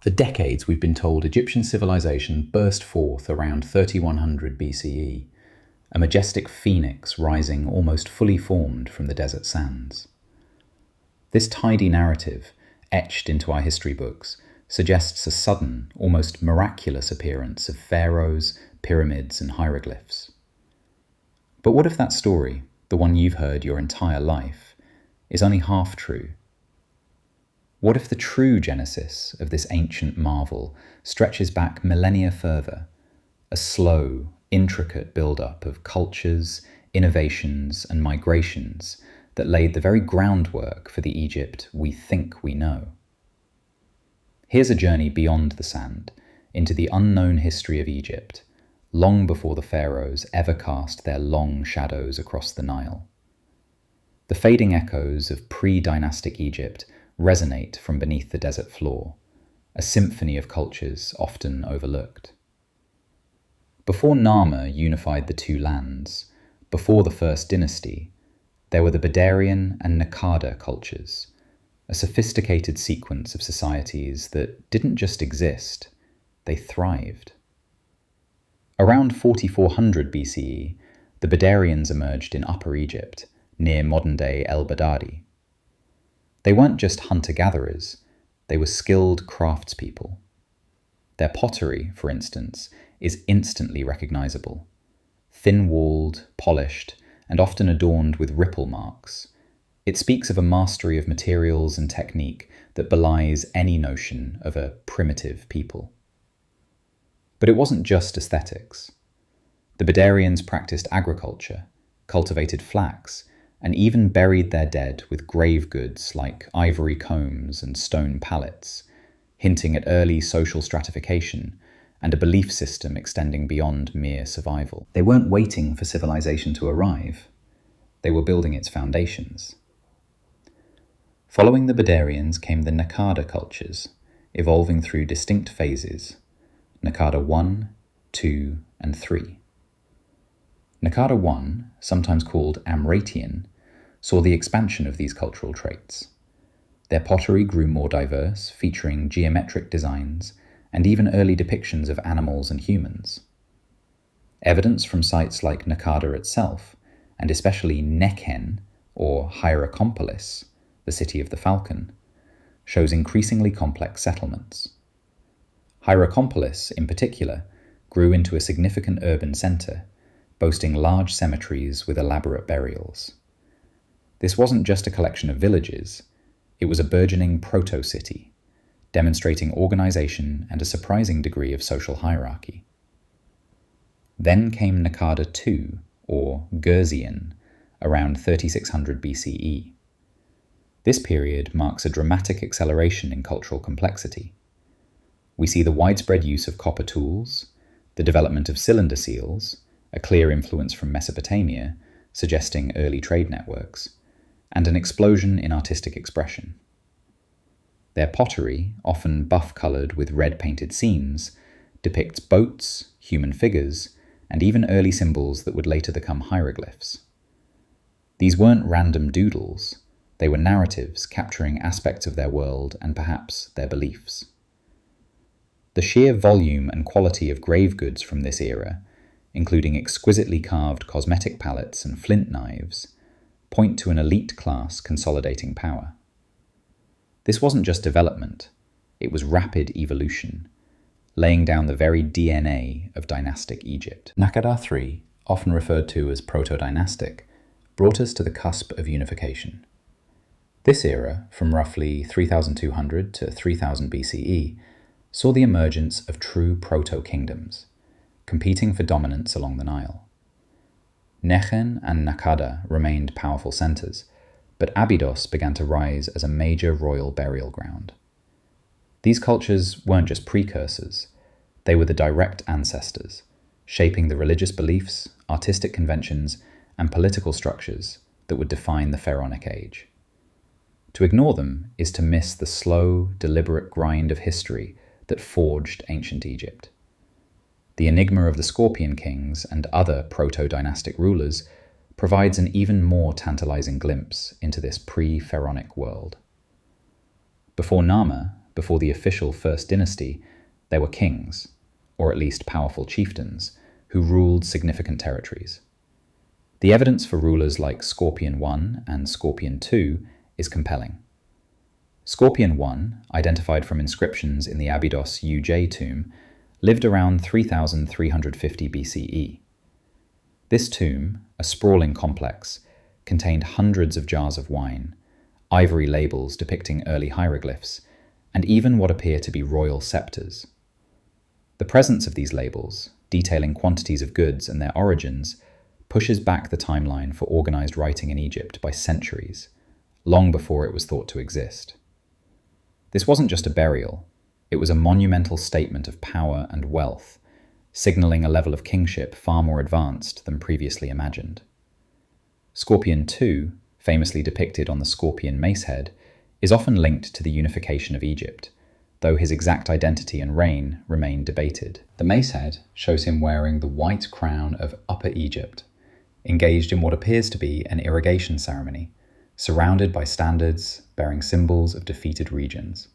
For decades, we've been told Egyptian civilization burst forth around 3100 BCE, a majestic phoenix rising almost fully formed from the desert sands. This tidy narrative, etched into our history books, suggests a sudden, almost miraculous appearance of pharaohs, pyramids, and hieroglyphs. But what if that story, the one you've heard your entire life, is only half true? What if the true genesis of this ancient marvel stretches back millennia further, a slow, intricate build-up of cultures, innovations, and migrations that laid the very groundwork for the Egypt we think we know? Here's a journey beyond the sand, into the unknown history of Egypt, long before the pharaohs ever cast their long shadows across the Nile. The fading echoes of pre-dynastic Egypt resonate from beneath the desert floor, a symphony of cultures often overlooked. Before Nama unified the two lands, before the first dynasty, there were the Badarian and Naqada cultures, a sophisticated sequence of societies that didn't just exist, they thrived. Around 4400 BCE, the Badarians emerged in Upper Egypt, near modern-day El-Badadi. They weren't just hunter-gatherers, they were skilled craftspeople. Their pottery, for instance, is instantly recognizable. Thin-walled, polished, and often adorned with ripple marks, it speaks of a mastery of materials and technique that belies any notion of a primitive people. But it wasn't just aesthetics. The Badarians practiced agriculture, cultivated flax, and even buried their dead with grave goods like ivory combs and stone pallets, hinting at early social stratification and a belief system extending beyond mere survival. They weren't waiting for civilization to arrive. They were building its foundations. Following the Badarians came the Naqada cultures, evolving through distinct phases: Naqada 1, 2, and 3. Naqada 1, sometimes called Amratian, saw the expansion of these cultural traits. Their pottery grew more diverse, featuring geometric designs and even early depictions of animals and humans. Evidence from sites like Naqada itself, and especially Nekhen, or Hierakonpolis, the city of the falcon, shows increasingly complex settlements. Hierakonpolis, in particular, grew into a significant urban centre, boasting large cemeteries with elaborate burials. This wasn't just a collection of villages, it was a burgeoning proto-city, demonstrating organisation and a surprising degree of social hierarchy. Then came Naqada II, or Gurzian, around 3600 BCE. This period marks a dramatic acceleration in cultural complexity. We see the widespread use of copper tools, the development of cylinder seals, a clear influence from Mesopotamia, suggesting early trade networks, and an explosion in artistic expression. Their pottery, often buff-coloured with red-painted seams, depicts boats, human figures, and even early symbols that would later become hieroglyphs. These weren't random doodles, they were narratives capturing aspects of their world and perhaps their beliefs. The sheer volume and quality of grave goods from this era, including exquisitely carved cosmetic palettes and flint knives, point to an elite class consolidating power. This wasn't just development, it was rapid evolution, laying down the very DNA of dynastic Egypt. Naqada III, often referred to as proto-dynastic, brought us to the cusp of unification. This era, from roughly 3200 to 3000 BCE, saw the emergence of true proto-kingdoms, competing for dominance along the Nile. Nekhen and Naqada remained powerful centres, but Abydos began to rise as a major royal burial ground. These cultures weren't just precursors, they were the direct ancestors, shaping the religious beliefs, artistic conventions, and political structures that would define the pharaonic age. To ignore them is to miss the slow, deliberate grind of history that forged ancient Egypt. The enigma of the Scorpion Kings and other proto-dynastic rulers provides an even more tantalizing glimpse into this pre-pharaonic world. Before Nama, before the official First Dynasty, they were kings, or at least powerful chieftains, who ruled significant territories. The evidence for rulers like Scorpion I and Scorpion II is compelling. Scorpion I, identified from inscriptions in the Abydos UJ tomb, lived around 3350 BCE. This tomb, a sprawling complex, contained hundreds of jars of wine, ivory labels depicting early hieroglyphs, and even what appear to be royal scepters. The presence of these labels, detailing quantities of goods and their origins, pushes back the timeline for organized writing in Egypt by centuries, long before it was thought to exist. This wasn't just a burial, it was a monumental statement of power and wealth, signaling a level of kingship far more advanced than previously imagined. Scorpion II, famously depicted on the scorpion mace head, is often linked to the unification of Egypt, though his exact identity and reign remain debated. The mace head shows him wearing the white crown of Upper Egypt, engaged in what appears to be an irrigation ceremony, surrounded by standards bearing symbols of defeated regions.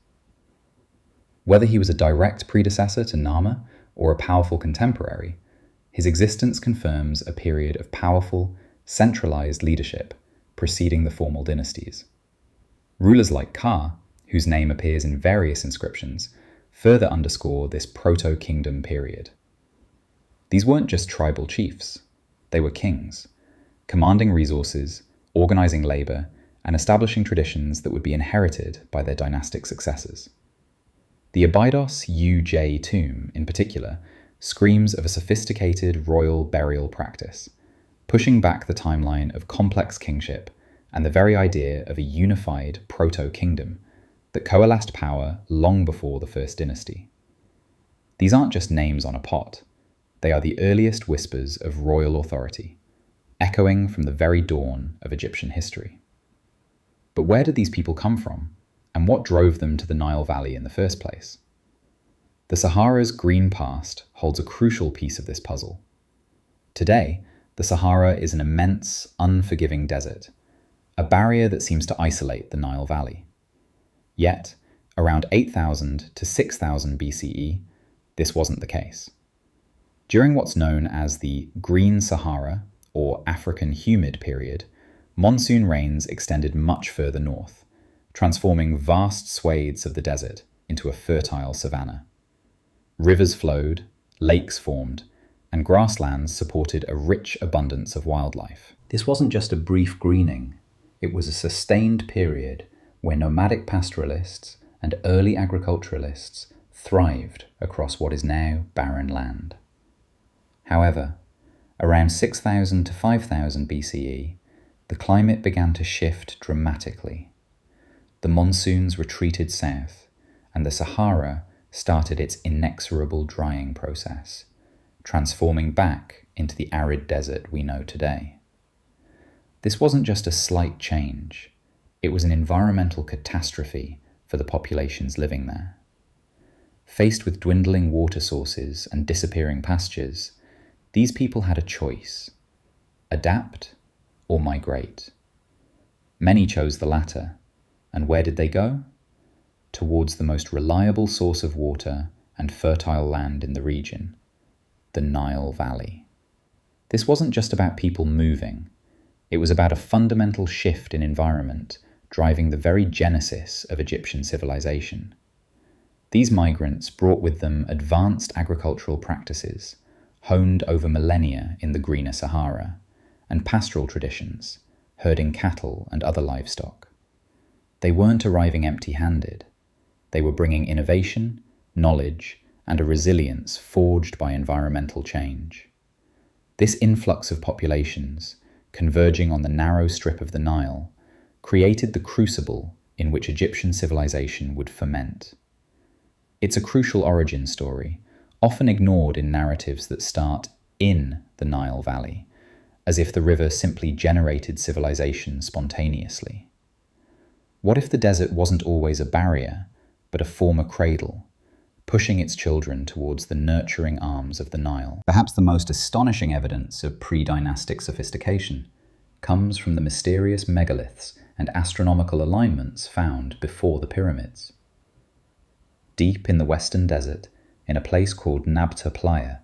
Whether he was a direct predecessor to Nama or a powerful contemporary, his existence confirms a period of powerful, centralized leadership preceding the formal dynasties. Rulers like Ka, whose name appears in various inscriptions, further underscore this proto-kingdom period. These weren't just tribal chiefs, they were kings, commanding resources, organizing labor, and establishing traditions that would be inherited by their dynastic successors. The Abydos UJ tomb, in particular, screams of a sophisticated royal burial practice, pushing back the timeline of complex kingship and the very idea of a unified proto-kingdom that coalesced power long before the First Dynasty. These aren't just names on a pot, they are the earliest whispers of royal authority, echoing from the very dawn of Egyptian history. But where did these people come from, and what drove them to the Nile Valley in the first place? The Sahara's green past holds a crucial piece of this puzzle. Today, the Sahara is an immense, unforgiving desert, a barrier that seems to isolate the Nile Valley. Yet, around 8000 to 6000 BCE, this wasn't the case. During what's known as the Green Sahara, or African Humid period, monsoon rains extended much further north, transforming vast swathes of the desert into a fertile savanna. Rivers flowed, lakes formed, and grasslands supported a rich abundance of wildlife. This wasn't just a brief greening, it was a sustained period where nomadic pastoralists and early agriculturalists thrived across what is now barren land. However, around 6000 to 5000 BCE, the climate began to shift dramatically. The monsoons retreated south, and the Sahara started its inexorable drying process, transforming back into the arid desert we know today. This wasn't just a slight change, it was an environmental catastrophe for the populations living there. Faced with dwindling water sources and disappearing pastures, these people had a choice: adapt or migrate. Many chose the latter, and where did they go? Towards the most reliable source of water and fertile land in the region, the Nile Valley. This wasn't just about people moving, it was about a fundamental shift in environment driving the very genesis of Egyptian civilization. These migrants brought with them advanced agricultural practices, honed over millennia in the greener Sahara, and pastoral traditions, herding cattle and other livestock. They weren't arriving empty-handed. They were bringing innovation, knowledge, and a resilience forged by environmental change. This influx of populations, converging on the narrow strip of the Nile, created the crucible in which Egyptian civilization would ferment. It's a crucial origin story, often ignored in narratives that start in the Nile Valley, as if the river simply generated civilization spontaneously. What if the desert wasn't always a barrier, but a former cradle, pushing its children towards the nurturing arms of the Nile? Perhaps the most astonishing evidence of pre-dynastic sophistication comes from the mysterious megaliths and astronomical alignments found before the pyramids. deep in the western desert, in a place called Nabta Playa,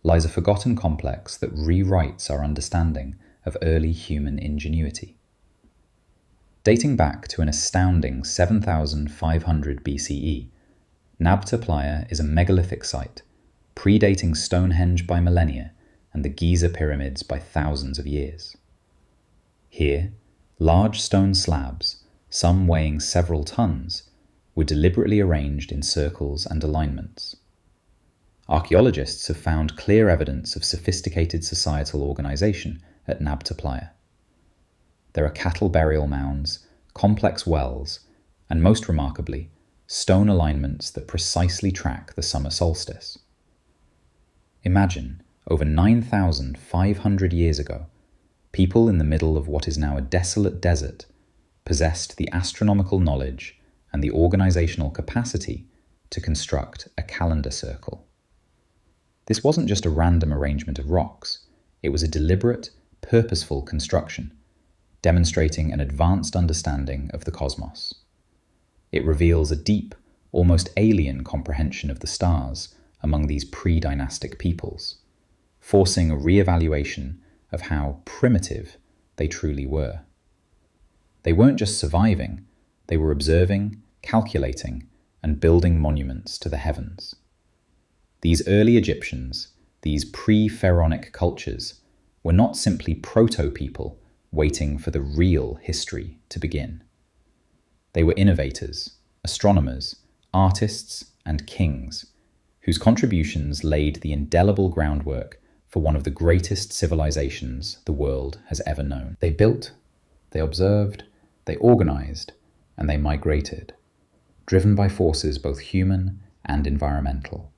lies a forgotten complex that rewrites our understanding of early human ingenuity. Dating back to an astounding 7,500 BCE, Nabta Playa is a megalithic site, predating Stonehenge by millennia and the Giza pyramids by thousands of years. Here, large stone slabs, some weighing several tons, were deliberately arranged in circles and alignments. Archaeologists have found clear evidence of sophisticated societal organization at Nabta Playa. There are cattle burial mounds, complex wells, and most remarkably, stone alignments that precisely track the summer solstice. Imagine, over 9,500 years ago, people in the middle of what is now a desolate desert possessed the astronomical knowledge and the organizational capacity to construct a calendar circle. This wasn't just a random arrangement of rocks, it was a deliberate, purposeful construction, demonstrating an advanced understanding of the cosmos. It reveals a deep, almost alien comprehension of the stars among these pre-dynastic peoples, forcing a re-evaluation of how primitive they truly were. They weren't just surviving, they were observing, calculating, and building monuments to the heavens. These early Egyptians, these pre-pharaonic cultures, were not simply proto-people waiting for the real history to begin. They were innovators, astronomers, artists, and kings, whose contributions laid the indelible groundwork for one of the greatest civilizations the world has ever known. They built, they observed, they organized, and they migrated, driven by forces both human and environmental.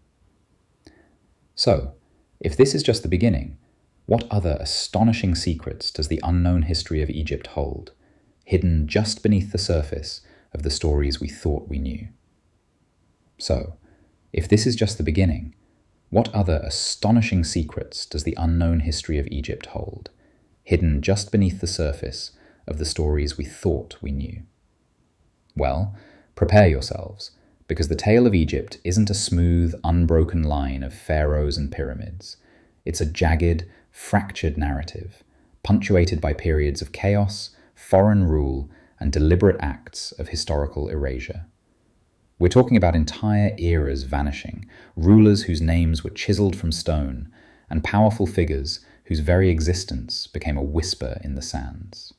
So, if this is just the beginning, what other astonishing secrets does the unknown history of Egypt hold, hidden just beneath the surface of the stories we thought we knew? So, if this is just the beginning, what other astonishing secrets does the unknown history of Egypt hold, hidden just beneath the surface of the stories we thought we knew? Well, prepare yourselves, because the tale of Egypt isn't a smooth, unbroken line of pharaohs and pyramids. It's a jagged, fractured narrative, punctuated by periods of chaos, foreign rule, and deliberate acts of historical erasure. We're talking about entire eras vanishing, rulers whose names were chiseled from stone, and powerful figures whose very existence became a whisper in the sands.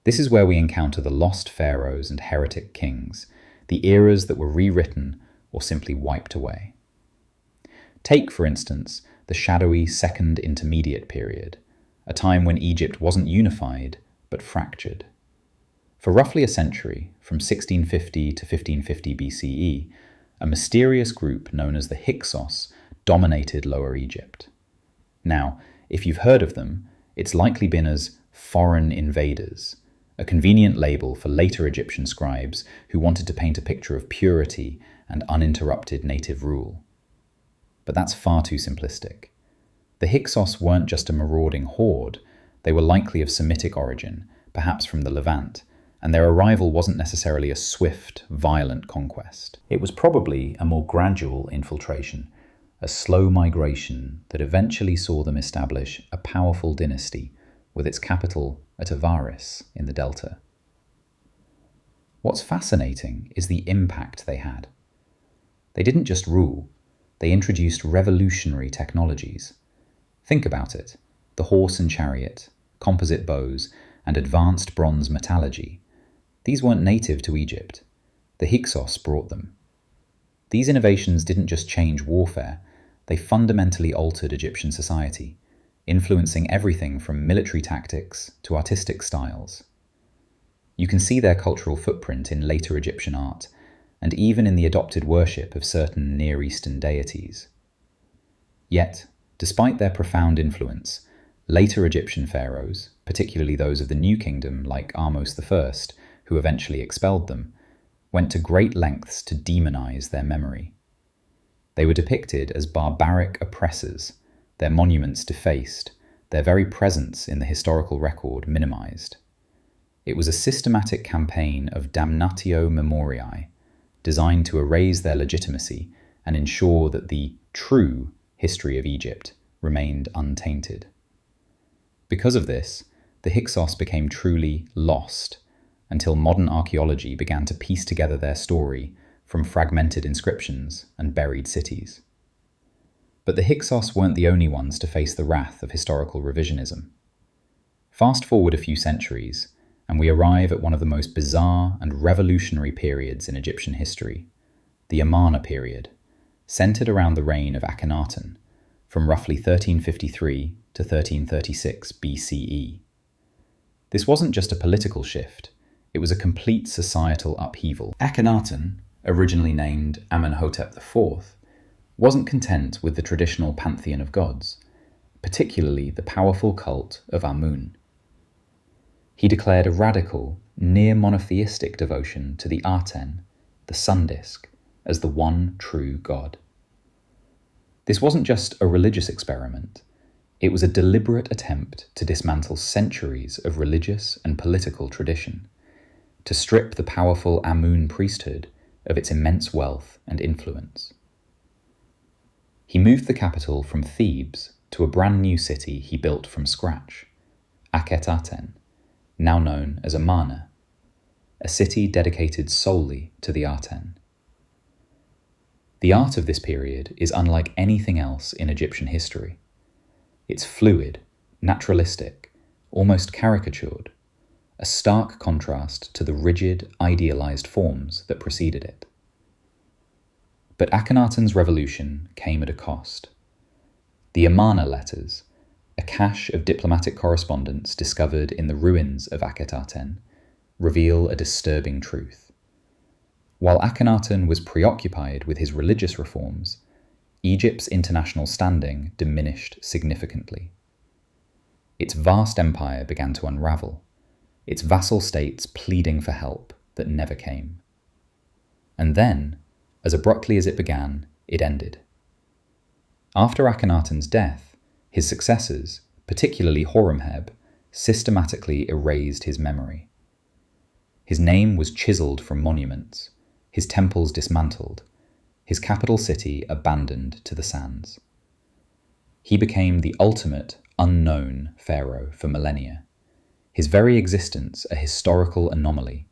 This is where we encounter the lost pharaohs and heretic kings, the eras that were rewritten or simply wiped away. Take, for instance, the shadowy Second Intermediate Period, a time when Egypt wasn't unified, but fractured. For roughly a century, from 1650 to 1550 BCE, a mysterious group known as the Hyksos dominated Lower Egypt. Now, if you've heard of them, it's likely been as foreign invaders, a convenient label for later Egyptian scribes who wanted to paint a picture of purity and uninterrupted native rule. But that's far too simplistic. The Hyksos weren't just a marauding horde, they were likely of Semitic origin, perhaps from the Levant, and their arrival wasn't necessarily a swift, violent conquest. It was probably a more gradual infiltration, a slow migration that eventually saw them establish a powerful dynasty with its capital at Avaris in the Delta. What's fascinating is the impact they had. They didn't just rule, they introduced revolutionary technologies. Think about it, the horse and chariot, composite bows, and advanced bronze metallurgy. These weren't native to Egypt. The Hyksos brought them. These innovations didn't just change warfare, they fundamentally altered Egyptian society, influencing everything from military tactics to artistic styles. You can see their cultural footprint in later Egyptian art, and even in the adopted worship of certain Near Eastern deities. Yet, despite their profound influence, later Egyptian pharaohs, particularly those of the New Kingdom like Ahmose I, who eventually expelled them, went to great lengths to demonize their memory. They were depicted as barbaric oppressors, their monuments defaced, their very presence in the historical record minimized. It was a systematic campaign of damnatio memoriae, designed to erase their legitimacy and ensure that the true history of Egypt remained untainted. Because of this, the Hyksos became truly lost until modern archaeology began to piece together their story from fragmented inscriptions and buried cities. But the Hyksos weren't the only ones to face the wrath of historical revisionism. Fast forward a few centuries, and we arrive at one of the most bizarre and revolutionary periods in Egyptian history, the Amarna period, centered around the reign of Akhenaten, from roughly 1353 to 1336 BCE. This wasn't just a political shift, it was a complete societal upheaval. Akhenaten, originally named Amenhotep IV, wasn't content with the traditional pantheon of gods, particularly the powerful cult of Amun. He declared a radical, near-monotheistic devotion to the Aten, the sun disk, as the one true god. This wasn't just a religious experiment, it was a deliberate attempt to dismantle centuries of religious and political tradition, to strip the powerful Amun priesthood of its immense wealth and influence. He moved the capital from Thebes to a brand new city he built from scratch, Akhenaten, now known as Amarna, a city dedicated solely to the Aten. The art of this period is unlike anything else in Egyptian history. It's fluid, naturalistic, almost caricatured, a stark contrast to the rigid, idealized forms that preceded it. But Akhenaten's revolution came at a cost. The Amarna letters, a cache of diplomatic correspondence discovered in the ruins of Akhenaten, reveal a disturbing truth. While Akhenaten was preoccupied with his religious reforms, Egypt's international standing diminished significantly. Its vast empire began to unravel, its vassal states pleading for help that never came. And then, as abruptly as it began, it ended. After Akhenaten's death, his successors, particularly Horemheb, systematically erased his memory. His name was chiseled from monuments, his temples dismantled, his capital city abandoned to the sands. He became the ultimate unknown pharaoh for millennia, his very existence a historical anomaly,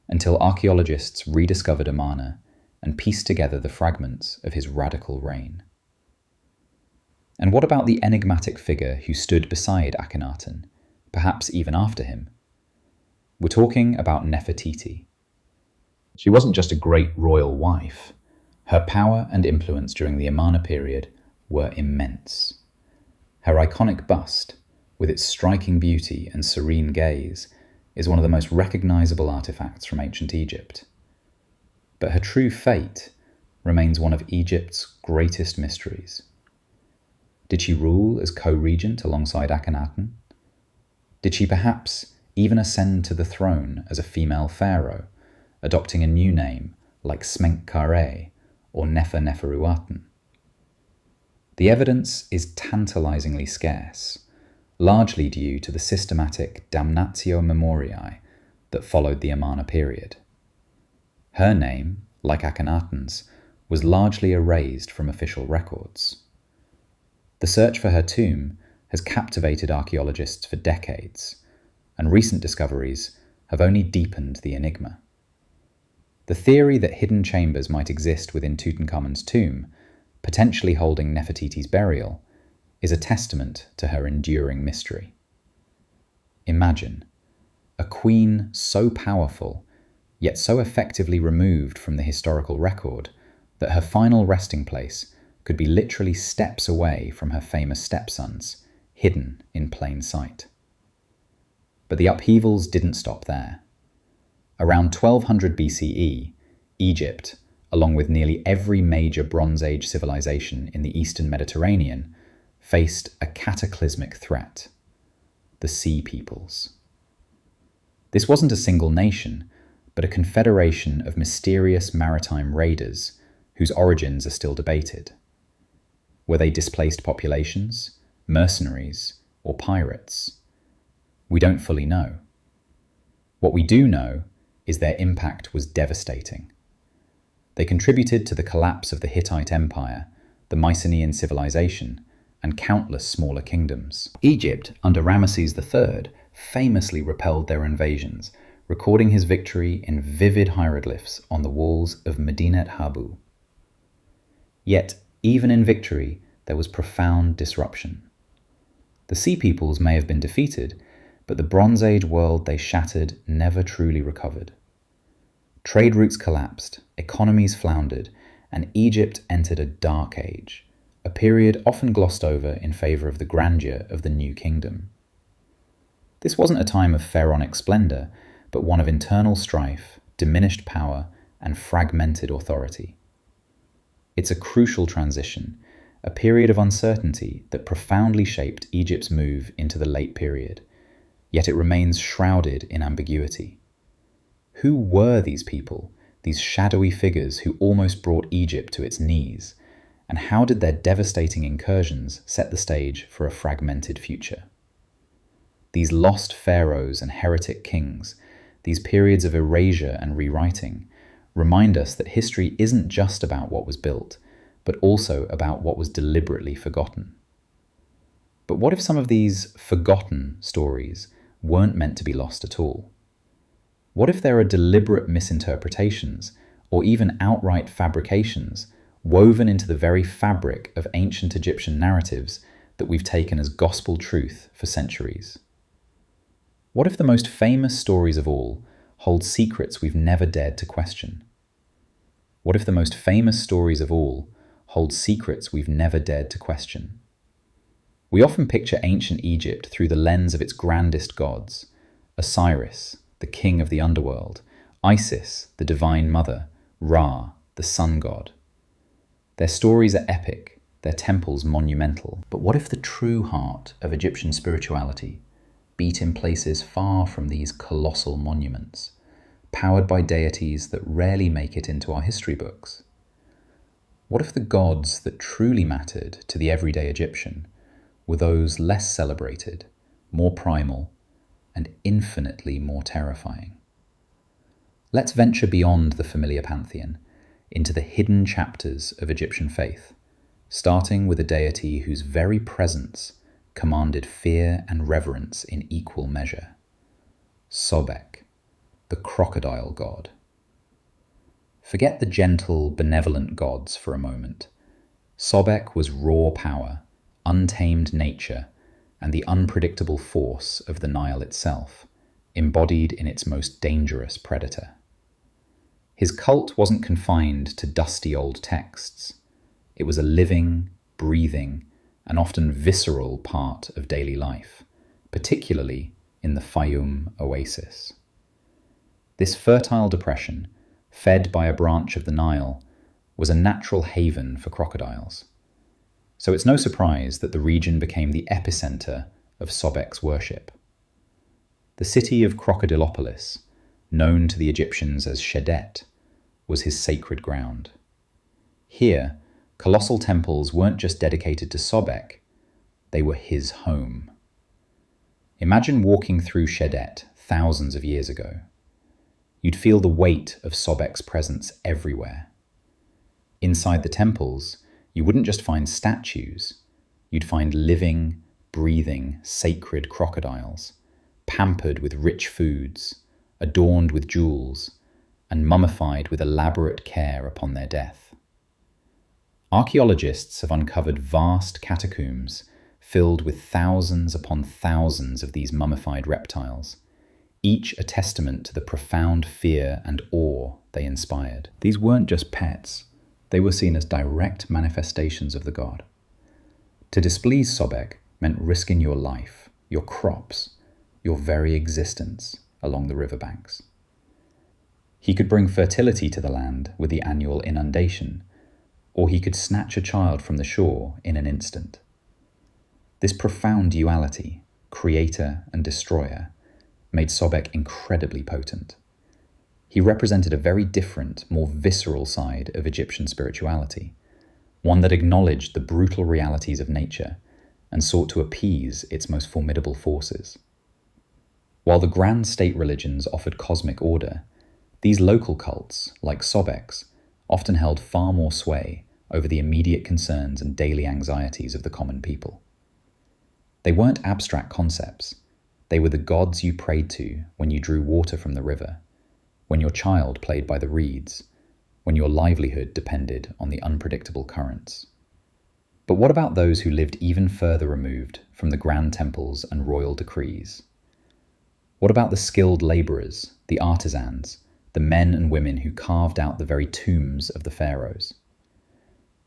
until archaeologists rediscovered Amarna and pieced together the fragments of his radical reign. And what about the enigmatic figure who stood beside Akhenaten, perhaps even after him? We're talking about Nefertiti. She wasn't just a great royal wife. Her power and influence during the Amarna period were immense. Her iconic bust, with its striking beauty and serene gaze, is one of the most recognizable artifacts from ancient Egypt. But her true fate remains one of Egypt's greatest mysteries. Did she rule as co-regent alongside Akhenaten? Did she perhaps even ascend to the throne as a female pharaoh, adopting a new name like Smenkhkare or Neferuaten? The evidence is tantalizingly scarce, largely due to the systematic damnatio memoriae that followed the Amarna period. Her name, like Akhenaten's, was largely erased from official records. The search for her tomb has captivated archaeologists for decades, and recent discoveries have only deepened the enigma. The theory that hidden chambers might exist within Tutankhamun's tomb, potentially holding Nefertiti's burial, is a testament to her enduring mystery. Imagine a queen so powerful, yet so effectively removed from the historical record that her final resting place could be literally steps away from her famous stepsons, hidden in plain sight. But the upheavals didn't stop there. Around 1200 BCE, Egypt, along with nearly every major Bronze Age civilization in the Eastern Mediterranean, faced a cataclysmic threat: the Sea Peoples. This wasn't a single nation, but a confederation of mysterious maritime raiders whose origins are still debated. Were they displaced populations, mercenaries, or pirates? We don't fully know. What we do know is their impact was devastating. They contributed to the collapse of the Hittite Empire, the Mycenaean civilization, and countless smaller kingdoms. Egypt, under Ramesses III, famously repelled their invasions, recording his victory in vivid hieroglyphs on the walls of Medinet Habu. Yet, even in victory, there was profound disruption. The Sea Peoples may have been defeated, but the Bronze Age world they shattered never truly recovered. Trade routes collapsed, economies floundered, and Egypt entered a dark age, a period often glossed over in favour of the grandeur of the new kingdom. This wasn't a time of pharaonic splendour, but one of internal strife, diminished power, and fragmented authority. It's a crucial transition, a period of uncertainty that profoundly shaped Egypt's move into the late period, yet it remains shrouded in ambiguity. Who were these people, these shadowy figures who almost brought Egypt to its knees, and how did their devastating incursions set the stage for a fragmented future? These lost pharaohs and heretic kings, these periods of erasure and rewriting, remind us that history isn't just about what was built, but also about what was deliberately forgotten. But what if some of these forgotten stories weren't meant to be lost at all? What if there are deliberate misinterpretations, or even outright fabrications, woven into the very fabric of ancient Egyptian narratives that we've taken as gospel truth for centuries? What if the most famous stories of all hold secrets we've never dared to question? What if the most famous stories of all hold secrets we've never dared to question? We often picture ancient Egypt through the lens of its grandest gods: Osiris, the king of the underworld; Isis, the divine mother; Ra, the sun god. Their stories are epic, their temples monumental. But what if the true heart of Egyptian spirituality beat in places far from these colossal monuments, powered by deities that rarely make it into our history books? What if the gods that truly mattered to the everyday Egyptian were those less celebrated, more primal, and infinitely more terrifying? Let's venture beyond the familiar pantheon, into the hidden chapters of Egyptian faith, starting with a deity whose very presence commanded fear and reverence in equal measure: Sobek, the crocodile god. Forget the gentle, benevolent gods for a moment. Sobek was raw power, untamed nature, and the unpredictable force of the Nile itself, embodied in its most dangerous predator. His cult wasn't confined to dusty old texts. It was a living, breathing, and often visceral part of daily life, particularly in the Fayum oasis. This fertile depression, fed by a branch of the Nile, was a natural haven for crocodiles. So it's no surprise that the region became the epicenter of Sobek's worship. The city of Crocodilopolis, known to the Egyptians as Shedet, was his sacred ground. Here, colossal temples weren't just dedicated to Sobek, they were his home. Imagine walking through Shedet thousands of years ago. You'd feel the weight of Sobek's presence everywhere. Inside the temples, you wouldn't just find statues, you'd find living, breathing, sacred crocodiles, pampered with rich foods, adorned with jewels, and mummified with elaborate care upon their death. Archaeologists have uncovered vast catacombs filled with thousands upon thousands of these mummified reptiles, each a testament to the profound fear and awe they inspired. These weren't just pets, they were seen as direct manifestations of the god. To displease Sobek meant risking your life, your crops, your very existence along the riverbanks. He could bring fertility to the land with the annual inundation, or he could snatch a child from the shore in an instant. This profound duality, creator and destroyer, made Sobek incredibly potent. He represented a very different, more visceral side of Egyptian spirituality, one that acknowledged the brutal realities of nature and sought to appease its most formidable forces. While the grand state religions offered cosmic order, these local cults, like Sobek's, often held far more sway over the immediate concerns and daily anxieties of the common people. They weren't abstract concepts. They were the gods you prayed to when you drew water from the river, when your child played by the reeds, when your livelihood depended on the unpredictable currents. But what about those who lived even further removed from the grand temples and royal decrees? What about the skilled labourers, the artisans, the men and women who carved out the very tombs of the pharaohs?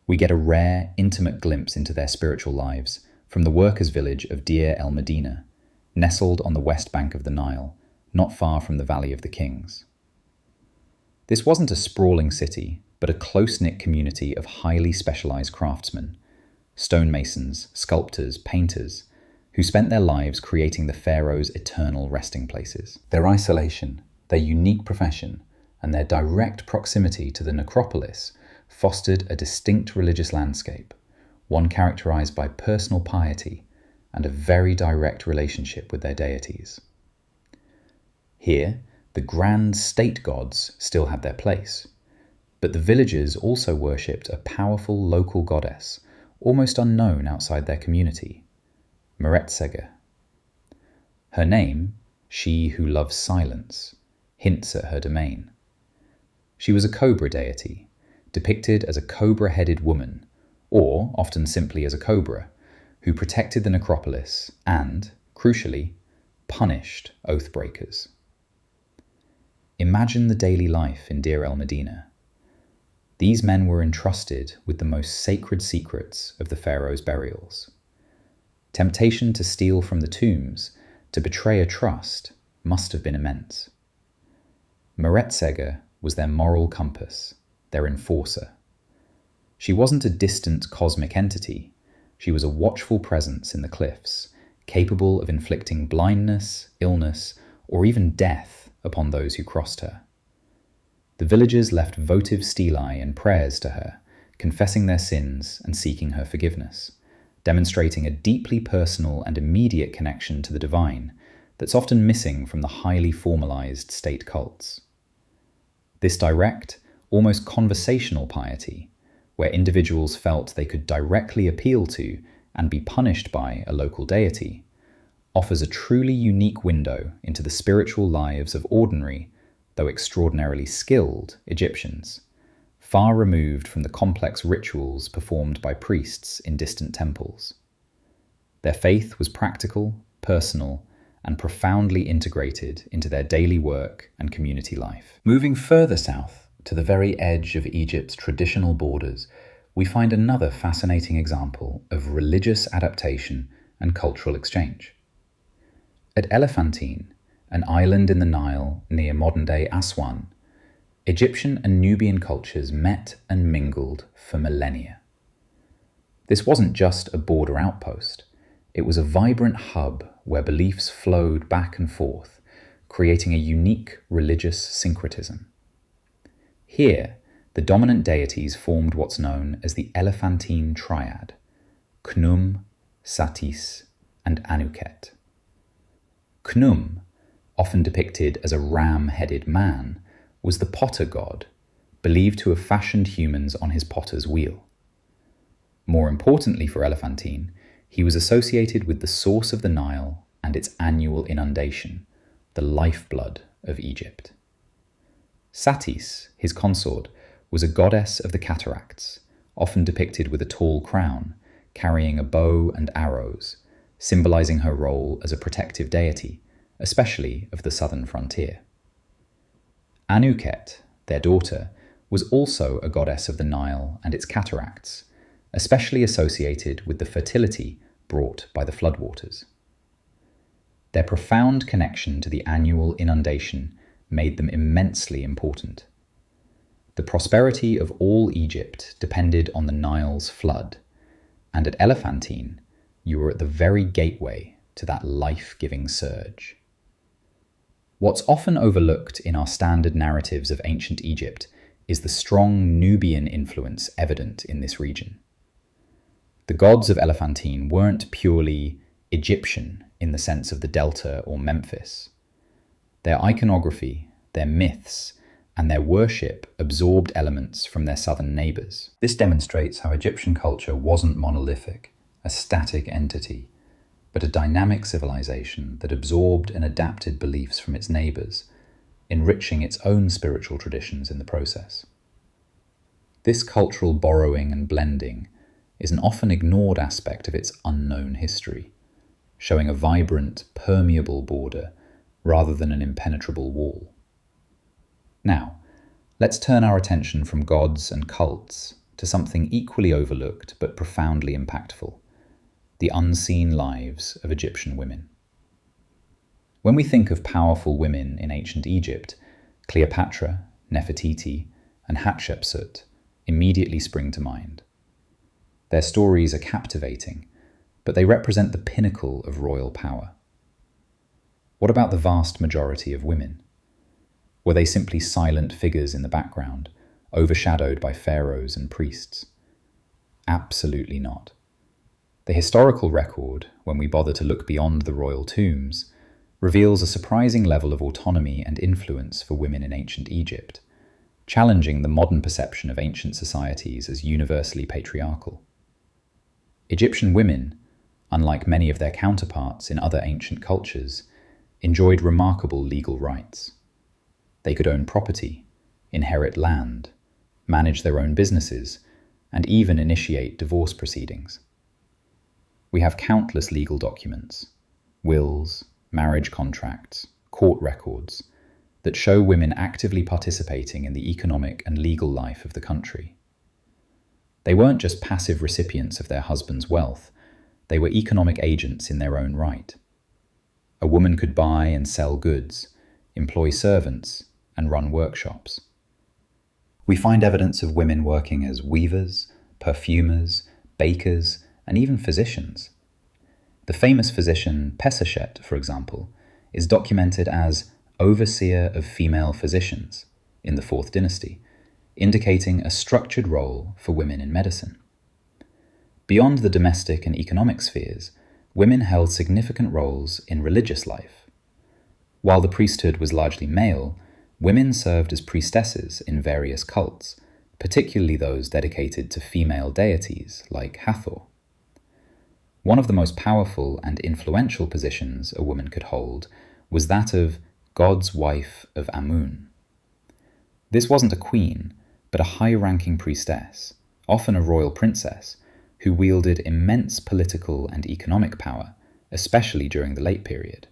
We get a rare, intimate glimpse into their spiritual lives from the workers' village of Deir el-Medina, nestled on the west bank of the Nile, not far from the Valley of the Kings. This wasn't a sprawling city, but a close-knit community of highly specialised craftsmen, stonemasons, sculptors, painters, who spent their lives creating the pharaohs' eternal resting places. Their isolation, their unique profession, and their direct proximity to the necropolis fostered a distinct religious landscape, one characterized by personal piety and a very direct relationship with their deities. Here, the grand state gods still had their place, but the villagers also worshipped a powerful local goddess, almost unknown outside their community, Meretzege. Her name, she who loves silence, hints at her domain. She was a cobra deity, depicted as a cobra-headed woman, or often simply as a cobra, who protected the necropolis and, crucially, punished oath-breakers. Imagine the daily life in Deir el-Medina. These men were entrusted with the most sacred secrets of the pharaoh's burials. Temptation to steal from the tombs, to betray a trust, must have been immense. Meretzege was their moral compass, their enforcer. She wasn't a distant cosmic entity. She was a watchful presence in the cliffs, capable of inflicting blindness, illness, or even death upon those who crossed her. The villagers left votive stelae and prayers to her, confessing their sins and seeking her forgiveness, demonstrating a deeply personal and immediate connection to the divine that's often missing from the highly formalized state cults. This direct, almost conversational piety, where individuals felt they could directly appeal to and be punished by a local deity, offers a truly unique window into the spiritual lives of ordinary, though extraordinarily skilled, Egyptians, far removed from the complex rituals performed by priests in distant temples. Their faith was practical, personal, and profoundly integrated into their daily work and community life. Moving further south, to the very edge of Egypt's traditional borders, we find another fascinating example of religious adaptation and cultural exchange. At Elephantine, an island in the Nile near modern-day Aswan, Egyptian and Nubian cultures met and mingled for millennia. This wasn't just a border outpost. It was a vibrant hub where beliefs flowed back and forth, creating a unique religious syncretism. Here, the dominant deities formed what's known as the Elephantine Triad: Khnum, Satis, and Anuket. Khnum, often depicted as a ram-headed man, was the potter god, believed to have fashioned humans on his potter's wheel. More importantly for Elephantine, he was associated with the source of the Nile and its annual inundation, the lifeblood of Egypt. Satis, his consort, was a goddess of the cataracts, often depicted with a tall crown, carrying a bow and arrows, symbolizing her role as a protective deity, especially of the southern frontier. Anuket, their daughter, was also a goddess of the Nile and its cataracts, especially associated with the fertility brought by the floodwaters. Their profound connection to the annual inundation made them immensely important. The prosperity of all Egypt depended on the Nile's flood, and at Elephantine, you were at the very gateway to that life-giving surge. What's often overlooked in our standard narratives of ancient Egypt is the strong Nubian influence evident in this region. The gods of Elephantine weren't purely Egyptian in the sense of the Delta or Memphis. Their iconography, their myths, and their worship absorbed elements from their southern neighbours. This demonstrates how Egyptian culture wasn't monolithic, a static entity, but a dynamic civilization that absorbed and adapted beliefs from its neighbours, enriching its own spiritual traditions in the process. This cultural borrowing and blending is an often ignored aspect of its unknown history, showing a vibrant, permeable border rather than an impenetrable wall. Now, let's turn our attention from gods and cults to something equally overlooked but profoundly impactful: the unseen lives of Egyptian women. When we think of powerful women in ancient Egypt, Cleopatra, Nefertiti, and Hatshepsut immediately spring to mind. Their stories are captivating, but they represent the pinnacle of royal power. What about the vast majority of women? Were they simply silent figures in the background, overshadowed by pharaohs and priests? Absolutely not. The historical record, when we bother to look beyond the royal tombs, reveals a surprising level of autonomy and influence for women in ancient Egypt, challenging the modern perception of ancient societies as universally patriarchal. Egyptian women, unlike many of their counterparts in other ancient cultures, enjoyed remarkable legal rights. They could own property, inherit land, manage their own businesses, and even initiate divorce proceedings. We have countless legal documents, wills, marriage contracts, court records, that show women actively participating in the economic and legal life of the country. They weren't just passive recipients of their husband's wealth, they were economic agents in their own right. A woman could buy and sell goods, employ servants, and run workshops. We find evidence of women working as weavers, perfumers, bakers, and even physicians. The famous physician Pesachet, for example, is documented as overseer of female physicians in the 4th dynasty, indicating a structured role for women in medicine. Beyond the domestic and economic spheres, women held significant roles in religious life. While the priesthood was largely male, women served as priestesses in various cults, particularly those dedicated to female deities like Hathor. One of the most powerful and influential positions a woman could hold was that of God's wife of Amun. This wasn't a queen, but a high-ranking priestess, often a royal princess, who wielded immense political and economic power, especially during the late period.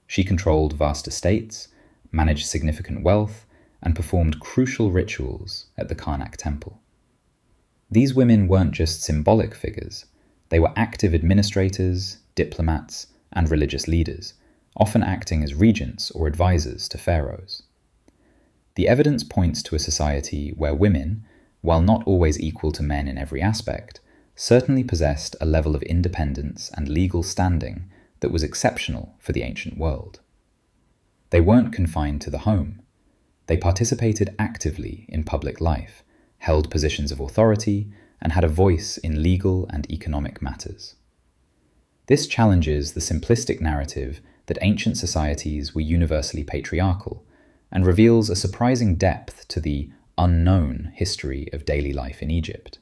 She controlled vast estates, managed significant wealth, and performed crucial rituals at the Karnak temple. These women weren't just symbolic figures, they were active administrators, diplomats, and religious leaders, often acting as regents or advisors to pharaohs. The evidence points to a society where women, while not always equal to men in every aspect, certainly possessed a level of independence and legal standing that was exceptional for the ancient world. They weren't confined to the home. They participated actively in public life, held positions of authority, and had a voice in legal and economic matters. This challenges the simplistic narrative that ancient societies were universally patriarchal, and reveals a surprising depth to the unknown history of daily life in Egypt.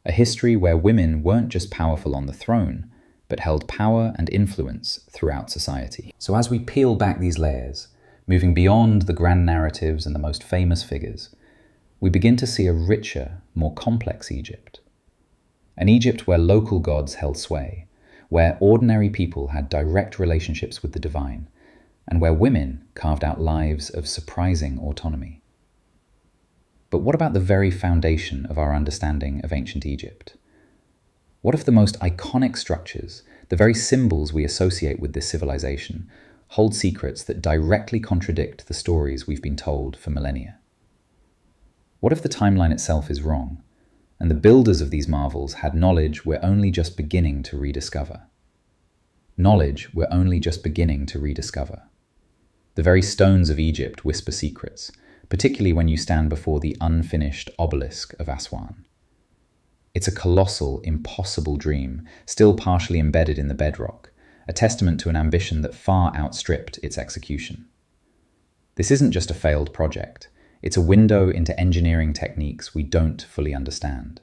A history where women weren't just powerful on the throne, but held power and influence throughout society. So as we peel back these layers, moving beyond the grand narratives and the most famous figures, we begin to see a richer, more complex Egypt. An Egypt where local gods held sway, where ordinary people had direct relationships with the divine, and where women carved out lives of surprising autonomy. But what about the very foundation of our understanding of ancient Egypt? What if the most iconic structures, the very symbols we associate with this civilization, hold secrets that directly contradict the stories we've been told for millennia? What if the timeline itself is wrong, and the builders of these marvels had knowledge we're only just beginning to rediscover? Knowledge we're only just beginning to rediscover. The very stones of Egypt whisper secrets, particularly when you stand before the unfinished obelisk of Aswan. It's a colossal, impossible dream, still partially embedded in the bedrock, a testament to an ambition that far outstripped its execution. This isn't just a failed project, It's a window into engineering techniques we don't fully understand.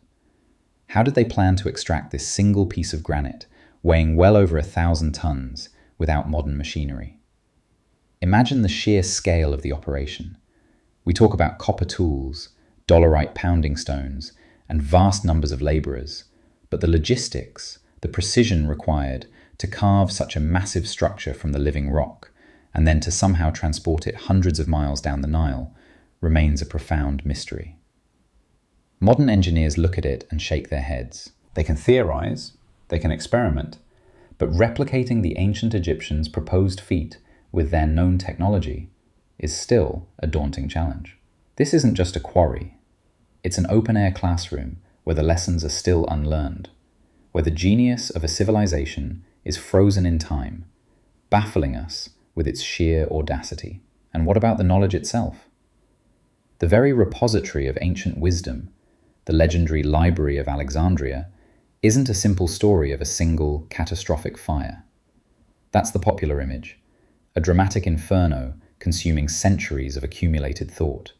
How did they plan to extract this single piece of granite, weighing well over 1,000 tons, without modern machinery? Imagine the sheer scale of the operation. We talk about copper tools, dolerite pounding stones, and vast numbers of laborers, but the logistics, the precision required to carve such a massive structure from the living rock, and then to somehow transport it hundreds of miles down the Nile, remains a profound mystery. Modern engineers look at it and shake their heads. They can theorize, they can experiment, but replicating the ancient Egyptians' proposed feat with their known technology is still a daunting challenge. This isn't just a quarry. It's an open-air classroom where the lessons are still unlearned, where the genius of a civilization is frozen in time, baffling us with its sheer audacity. And what about the knowledge itself? The very repository of ancient wisdom, the legendary Library of Alexandria, isn't a simple story of a single catastrophic fire. That's the popular image, a dramatic inferno consuming centuries of accumulated thought.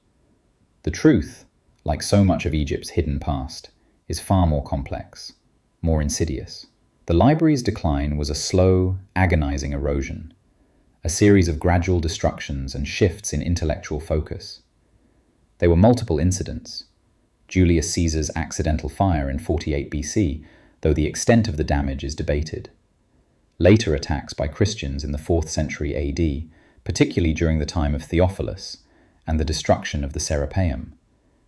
The truth, like so much of Egypt's hidden past, is far more complex, more insidious. The library's decline was a slow, agonizing erosion, a series of gradual destructions and shifts in intellectual focus. There were multiple incidents. Julius Caesar's accidental fire in 48 BC, though the extent of the damage is debated. Later attacks by Christians in the 4th century AD, particularly during the time of Theophilus, and the destruction of the Serapeum.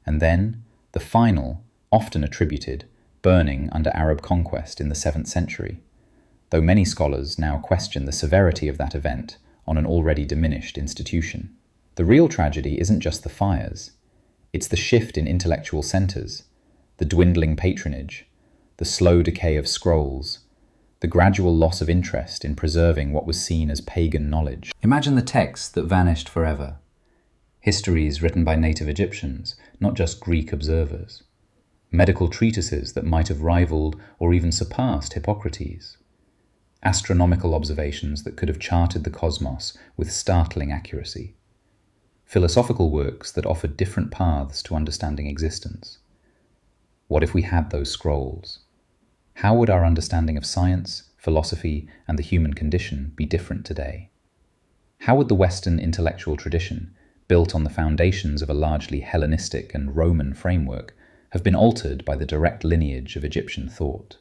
And then, the final, often attributed, burning under Arab conquest in the 7th century, though many scholars now question the severity of that event on an already diminished institution. The real tragedy isn't just the fires. It's the shift in intellectual centers, the dwindling patronage, the slow decay of scrolls, the gradual loss of interest in preserving what was seen as pagan knowledge. Imagine the texts that vanished forever. Histories written by native Egyptians, not just Greek observers. Medical treatises that might have rivaled or even surpassed Hippocrates. Astronomical observations that could have charted the cosmos with startling accuracy. Philosophical works that offered different paths to understanding existence. What if we had those scrolls? How would our understanding of science, philosophy, and the human condition be different today? How would the Western intellectual tradition, built on the foundations of a largely Hellenistic and Roman framework, have been altered by the direct lineage of Egyptian thought?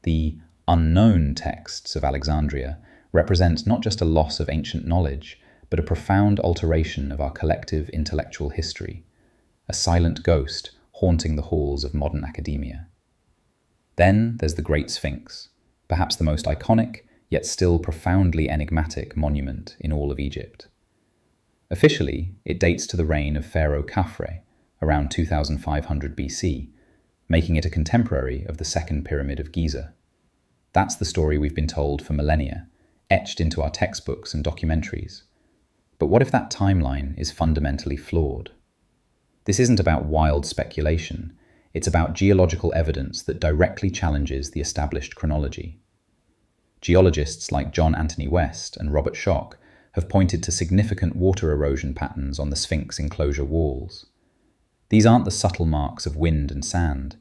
The unknown texts of Alexandria represent not just a loss of ancient knowledge, but a profound alteration of our collective intellectual history, a silent ghost haunting the halls of modern academia. Then there's the Great Sphinx, perhaps the most iconic, yet still profoundly enigmatic monument in all of Egypt. Officially, it dates to the reign of Pharaoh Khafre, around 2500 BC, making it a contemporary of the Second Pyramid of Giza. That's the story we've been told for millennia, etched into our textbooks and documentaries. But what if that timeline is fundamentally flawed? This isn't about wild speculation, it's about geological evidence that directly challenges the established chronology. Geologists like John Anthony West and Robert Schoch have pointed to significant water erosion patterns on the Sphinx enclosure walls. These aren't the subtle marks of wind and sand.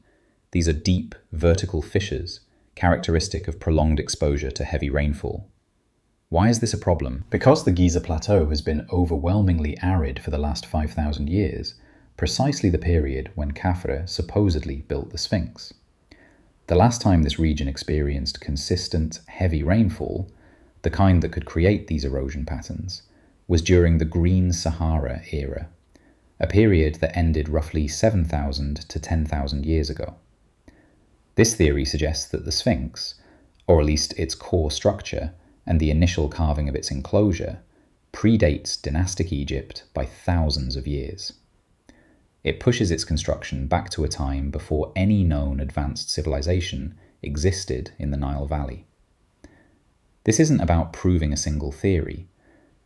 These are deep, vertical fissures, characteristic of prolonged exposure to heavy rainfall. Why is this a problem? Because the Giza Plateau has been overwhelmingly arid for the last 5,000 years, precisely the period when Khafre supposedly built the Sphinx. The last time this region experienced consistent, heavy rainfall, the kind that could create these erosion patterns, was during the Green Sahara era, a period that ended roughly 7,000 to 10,000 years ago. This theory suggests that the Sphinx, or at least its core structure and the initial carving of its enclosure, predates dynastic Egypt by thousands of years. It pushes its construction back to a time before any known advanced civilization existed in the Nile Valley. This isn't about proving a single theory.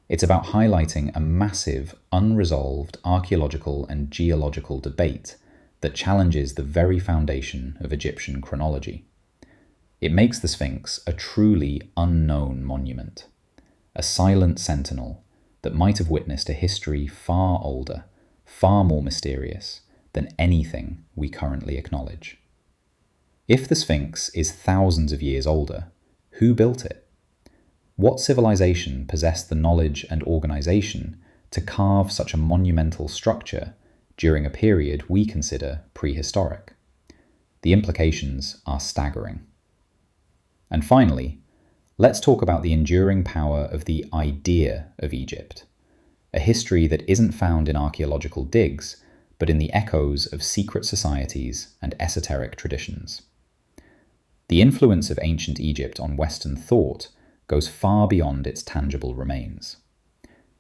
It's about highlighting a massive, unresolved archaeological and geological debate that challenges the very foundation of Egyptian chronology. It makes the Sphinx a truly unknown monument, a silent sentinel that might have witnessed a history far older, far more mysterious than anything we currently acknowledge. If the Sphinx is thousands of years older, who built it? What civilization possessed the knowledge and organization to carve such a monumental structure during a period we consider prehistoric? The implications are staggering. And finally, let's talk about the enduring power of the idea of Egypt, a history that isn't found in archaeological digs, but in the echoes of secret societies and esoteric traditions. The influence of ancient Egypt on Western thought goes far beyond its tangible remains.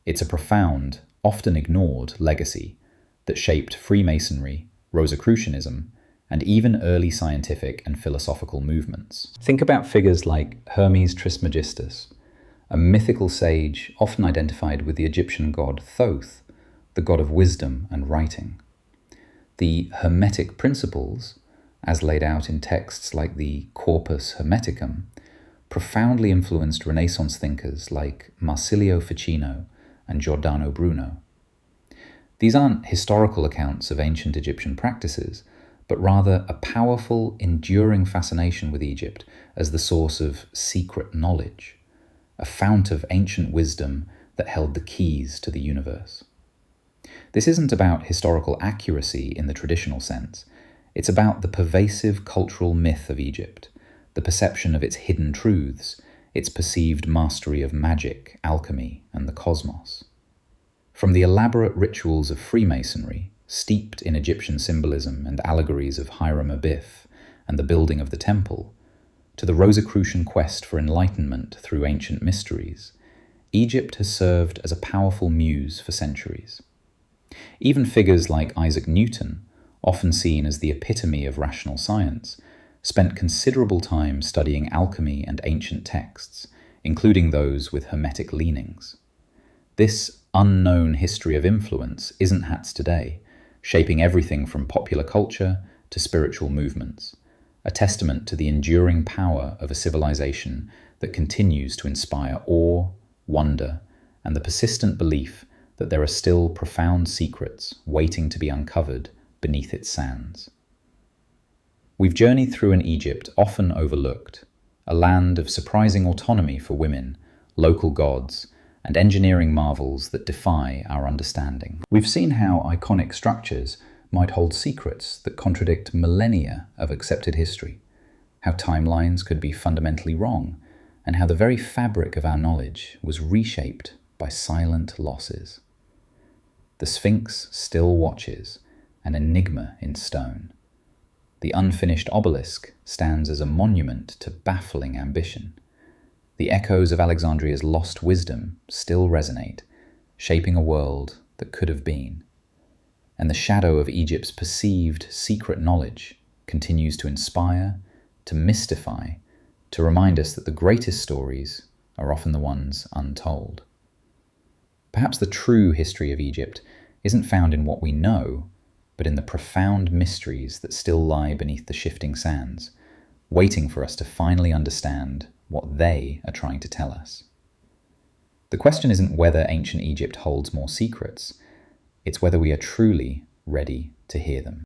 It's a profound, often ignored legacy that shaped Freemasonry, Rosicrucianism, and even early scientific and philosophical movements. Think about figures like Hermes Trismegistus, a mythical sage often identified with the Egyptian god Thoth, the god of wisdom and writing. The Hermetic principles, as laid out in texts like the Corpus Hermeticum, profoundly influenced Renaissance thinkers like Marsilio Ficino and Giordano Bruno. These aren't historical accounts of ancient Egyptian practices, but rather a powerful, enduring fascination with Egypt as the source of secret knowledge, a fount of ancient wisdom that held the keys to the universe. This isn't about historical accuracy in the traditional sense. It's about the pervasive cultural myth of Egypt, the perception of its hidden truths, its perceived mastery of magic, alchemy, and the cosmos. From the elaborate rituals of Freemasonry, steeped in Egyptian symbolism and allegories of Hiram Abiff and the building of the temple, to the Rosicrucian quest for enlightenment through ancient mysteries, Egypt has served as a powerful muse for centuries. Even figures like Isaac Newton, often seen as the epitome of rational science, spent considerable time studying alchemy and ancient texts, including those with Hermetic leanings. This unknown history of influence isn't hats today, shaping everything from popular culture to spiritual movements, a testament to the enduring power of a civilization that continues to inspire awe, wonder, and the persistent belief that there are still profound secrets waiting to be uncovered beneath its sands. We've journeyed through an Egypt often overlooked, a land of surprising autonomy for women, local gods, and engineering marvels that defy our understanding. We've seen how iconic structures might hold secrets that contradict millennia of accepted history, how timelines could be fundamentally wrong, and how the very fabric of our knowledge was reshaped by silent losses. The Sphinx still watches, an enigma in stone. The unfinished obelisk stands as a monument to baffling ambition. The echoes of Alexandria's lost wisdom still resonate, shaping a world that could have been. And the shadow of Egypt's perceived secret knowledge continues to inspire, to mystify, to remind us that the greatest stories are often the ones untold. Perhaps the true history of Egypt isn't found in what we know, but in the profound mysteries that still lie beneath the shifting sands, waiting for us to finally understand what they are trying to tell us. The question isn't whether ancient Egypt holds more secrets, it's whether we are truly ready to hear them.